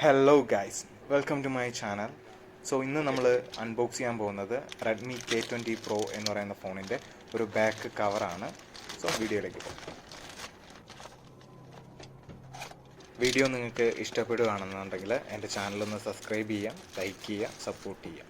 Hello guys, welcome to my channel. So ഇന്ന് നമ്മൾ unbox ചെയ്യാൻ പോകുന്നത് റെഡ്മി K20 Pro എന്ന് പറയുന്ന ഫോണിൻ്റെ ഒരു ബാക്ക് കവറാണ്. സോ വീഡിയോയിലേക്ക് പോകും. വീഡിയോ നിങ്ങൾക്ക് ഇഷ്ടപ്പെടുകയാണെന്നുണ്ടെങ്കിൽ എൻ്റെ ചാനലൊന്ന് സബ്സ്ക്രൈബ് ചെയ്യാം, ലൈക്ക് ചെയ്യുക, സപ്പോർട്ട് ചെയ്യാം.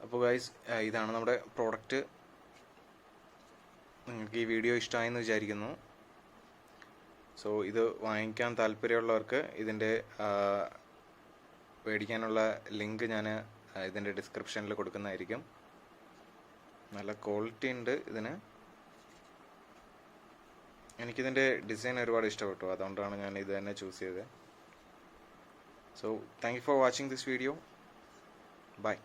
അപ്പോൾ ഗൈസ്, ഇതാണ് നമ്മുടെ പ്രോഡക്റ്റ്. നിങ്ങൾക്ക് ഈ വീഡിയോ ഇഷ്ടമായെന്ന് വിചാരിക്കുന്നു. സോ ഇത് വാങ്ങിക്കാൻ താല്പര്യമുള്ളവർക്ക് ഇതിൻ്റെ മേടിക്കാനുള്ള ലിങ്ക് ഞാൻ ഇതിൻ്റെ ഡിസ്ക്രിപ്ഷനിൽ കൊടുക്കുന്നതായിരിക്കും. നല്ല ക്വാളിറ്റി ഉണ്ട് ഇതിന്. എനിക്കിതിൻ്റെ ഡിസൈൻ ഒരുപാട് ഇഷ്ടപ്പെട്ടു, അതുകൊണ്ടാണ് ഞാൻ ഇത് തന്നെ ചൂസ് ചെയ്തത്. So thank you for watching this video. By.